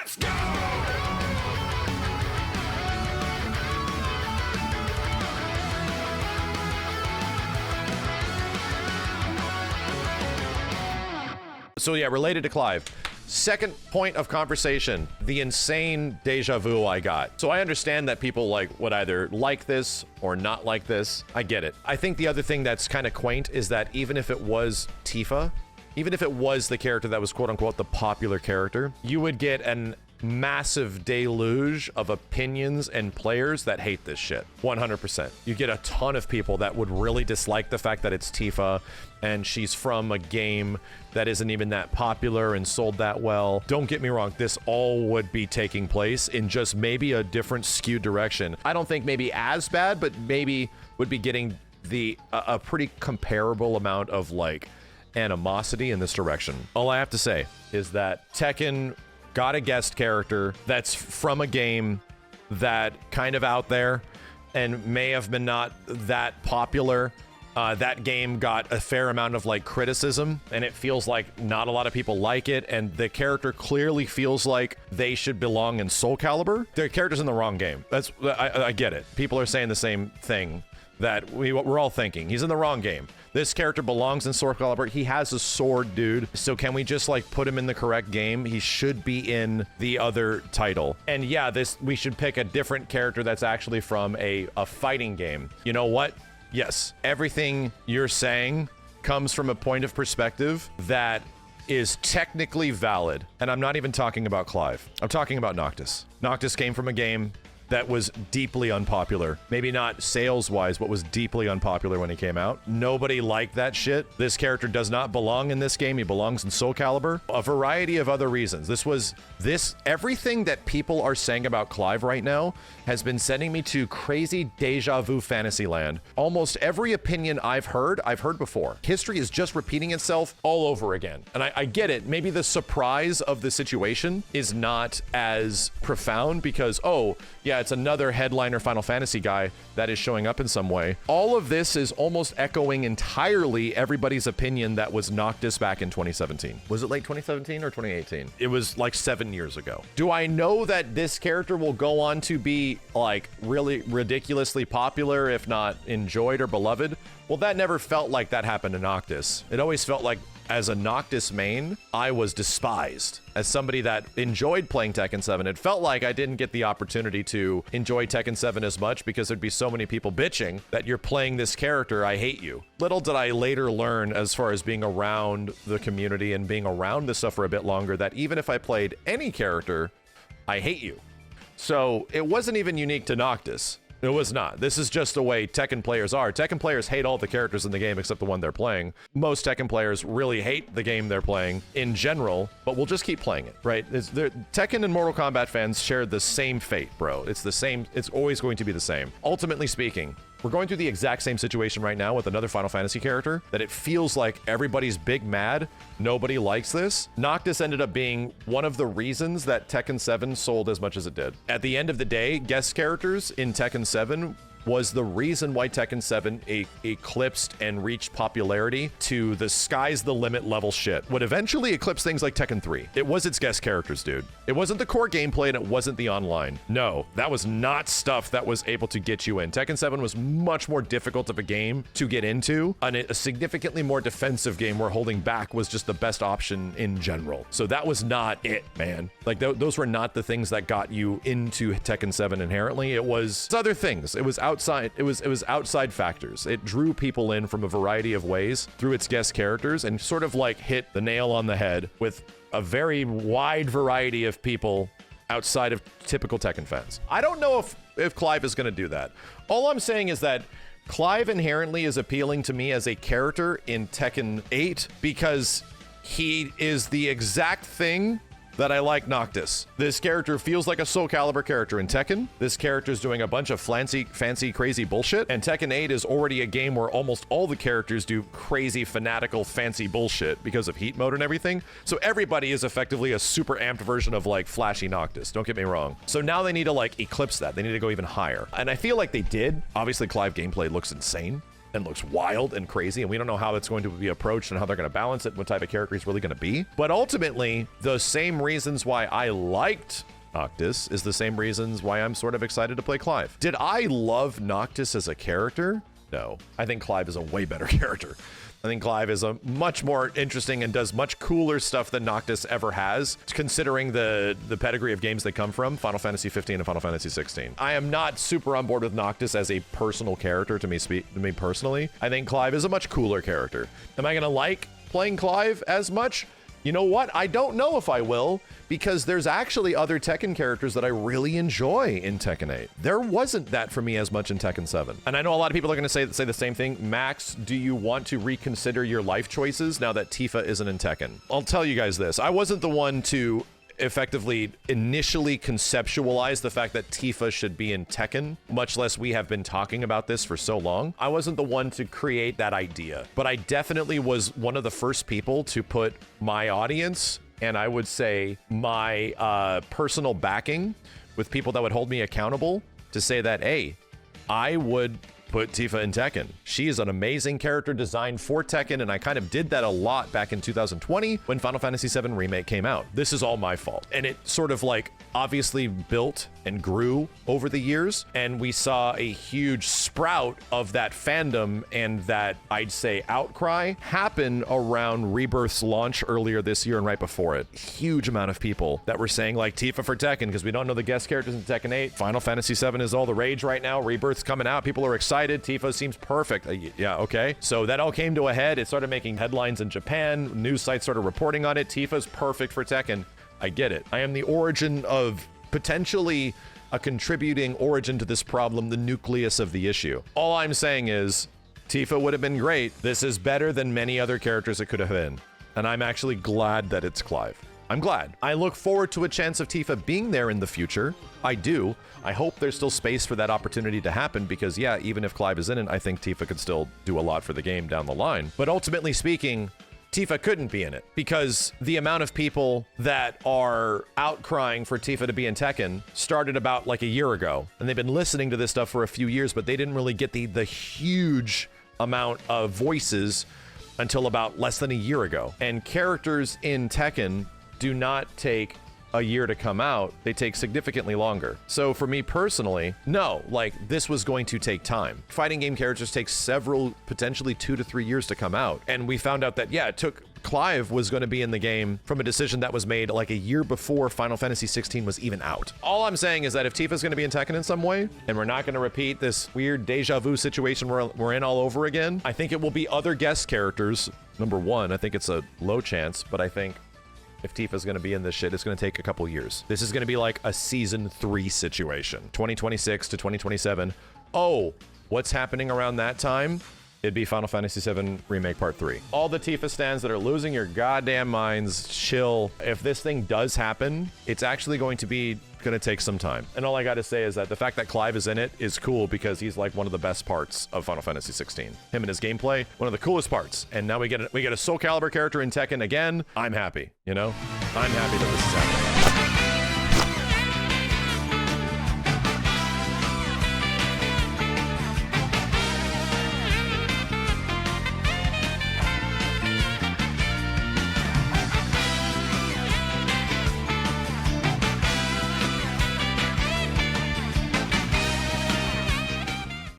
Let's go! So yeah, related to Clive. Second point of conversation, the insane deja vu I got. So I understand that people would either like this or not like this. I get it. I think the other thing that's kind of quaint is that even if it was Tifa, even if it was the character that was quote unquote the popular character, you would get an massive deluge of opinions and players that hate this shit. 100%. You get a ton of people that would really dislike the fact that it's Tifa and she's from a game that isn't even that popular and sold that well. Don't get me wrong, this all would be taking place in just maybe a different skewed direction. I don't think maybe as bad, but maybe would be getting a pretty comparable amount of animosity in this direction. All I have to say is that Tekken got a guest character that's from a game that kind of out there and may have been not that popular. That game got a fair amount of criticism, and it feels like not a lot of people like it, and the character clearly feels like they should belong in Soul Calibur. Their character's in the wrong game. I get it. People are saying the same thing that we're all thinking. He's in the wrong game. This character belongs in Soul Calibur. He has a sword, dude. So can we just put him in the correct game? He should be in the other title. And yeah, we should pick a different character that's actually from a fighting game. You know what? Yes, everything you're saying comes from a point of perspective that is technically valid. And I'm not even talking about Clive. I'm talking about Noctis. Noctis came from a game that was deeply unpopular. Maybe not sales-wise, but was deeply unpopular when he came out. Nobody liked that shit. This character does not belong in this game. He belongs in Soul Calibur. A variety of other reasons. Everything that people are saying about Clive right now has been sending me to crazy deja vu fantasy land. Almost every opinion I've heard before. History is just repeating itself all over again. And I get it. Maybe the surprise of the situation is not as profound because, oh, yeah, it's another headliner Final Fantasy guy that is showing up in some way. All of this is almost echoing entirely everybody's opinion that was Noctis back in 2017. Was it late 2017 or 2018? It was 7 years ago. Do I know that this character will go on to be really ridiculously popular, if not enjoyed or beloved? Well, that never felt like that happened to Noctis. It always felt like as a Noctis main, I was despised. As somebody that enjoyed playing Tekken 7, it felt like I didn't get the opportunity to enjoy Tekken 7 as much because there'd be so many people bitching that you're playing this character, I hate you. Little did I later learn, as far as being around the community and being around this stuff for a bit longer, that even if I played any character, I hate you. So it wasn't even unique to Noctis. It was not. This is just the way Tekken players are. Tekken players hate all the characters in the game except the one they're playing. Most Tekken players really hate the game they're playing in general, but we'll just keep playing it, right? Tekken and Mortal Kombat fans share the same fate, bro. It's the same. It's always going to be the same. Ultimately speaking, we're going through the exact same situation right now with another Final Fantasy character that it feels like everybody's big mad. Nobody likes this. Noctis ended up being one of the reasons that Tekken 7 sold as much as it did. At the end of the day, guest characters in Tekken 7 was the reason why Tekken 7 eclipsed and reached popularity to the sky's the limit level shit. Would eventually eclipse things like Tekken 3. It was its guest characters, dude. It wasn't the core gameplay and it wasn't the online. No, that was not stuff that was able to get you in. Tekken 7 was much more difficult of a game to get into, and a significantly more defensive game where holding back was just the best option in general. So that was not it, man. Those were not the things that got you into Tekken 7 inherently. It was other things. It was outside. It was outside factors. It drew people in from a variety of ways through its guest characters and sort of hit the nail on the head with a very wide variety of people outside of typical Tekken fans. I don't know if Clive is going to do that. All I'm saying is that Clive inherently is appealing to me as a character in Tekken 8 because he is the exact thing that I like Noctis. This character feels like a Soul Calibur character in Tekken. This character is doing a bunch of fancy, crazy bullshit. And Tekken 8 is already a game where almost all the characters do crazy, fanatical, fancy bullshit because of heat mode and everything. So everybody is effectively a super amped version of flashy Noctis. Don't get me wrong. So now they need to eclipse that. They need to go even higher. And I feel like they did. Obviously, Clive gameplay looks insane. and looks wild and crazy, and we don't know how it's going to be approached and how they're going to balance it, what type of character he's really going to be. But ultimately, the same reasons why I liked Noctis is the same reasons why I'm sort of excited to play Clive. Did I love Noctis as a character? No. I think Clive is a way better character. I think Clive is a much more interesting and does much cooler stuff than Noctis ever has, considering the pedigree of games they come from, Final Fantasy 15 and Final Fantasy 16. I am not super on board with Noctis as a personal character to me personally. I think Clive is a much cooler character. Am I going to like playing Clive as much? You know what? I don't know if I will, because there's actually other Tekken characters that I really enjoy in Tekken 8. There wasn't that for me as much in Tekken 7. And I know a lot of people are going to say the same thing. Max, do you want to reconsider your life choices now that Tifa isn't in Tekken? I'll tell you guys this. I wasn't the one to effectively initially conceptualize the fact that Tifa should be in Tekken, much less we have been talking about this for so long. I wasn't the one to create that idea, but I definitely was one of the first people to put my audience, and I would say my personal backing with people that would hold me accountable to say that, hey, I would put Tifa in Tekken. She is an amazing character designed for Tekken, and I kind of did that a lot back in 2020 when Final Fantasy VII Remake came out. This is all my fault. And it sort of like obviously built and grew over the years, and we saw a huge sprout of that fandom and that, I'd say, outcry happen around Rebirth's launch earlier this year and right before it. Huge amount of people that were saying like Tifa for Tekken because we don't know the guest characters in Tekken 8. Final Fantasy VII is all the rage right now. Rebirth's coming out. People are excited. Tifa seems perfect. Yeah, okay. So that all came to a head. It started making headlines in Japan. News sites started reporting on it. Tifa's perfect for Tekken. I get it. I am the origin of potentially a contributing origin to this problem, the nucleus of the issue. All I'm saying is Tifa would have been great. This is better than many other characters it could have been. And I'm actually glad that it's Clive. I'm glad. I look forward to a chance of Tifa being there in the future. I do. I hope there's still space for that opportunity to happen because, yeah, even if Clive is in it, I think Tifa could still do a lot for the game down the line. But ultimately speaking, Tifa couldn't be in it because the amount of people that are outcrying for Tifa to be in Tekken started about like a year ago. And they've been listening to this stuff for a few years, but they didn't really get the huge amount of voices until about less than a year ago. And characters in Tekken do not take a year to come out. They take significantly longer. So for me personally, no, like this was going to take time. Fighting game characters take several, potentially 2 to 3 years to come out. And we found out that, yeah, it took Clive was going to be in the game from a decision that was made like a year before Final Fantasy 16 was even out. All I'm saying is that if Tifa's going to be in Tekken in some way, and we're not going to repeat this weird deja vu situation we're in all over again, I think it will be other guest characters. Number one, I think it's a low chance, but I think if Tifa's going to be in this shit, it's going to take a couple years. This is going to be like a season 3 situation. 2026 to 2027. Oh, what's happening around that time? It'd be Final Fantasy VII Remake Part 3. All the Tifa stands that are losing your goddamn minds, chill. If this thing does happen, it's actually going to take some time. And all I got to say is that the fact that Clive is in it is cool because he's like one of the best parts of Final Fantasy 16. Him and his gameplay, one of the coolest parts. And now we get a Soul Calibur character in Tekken again. I'm happy, you know? I'm happy that this is happening.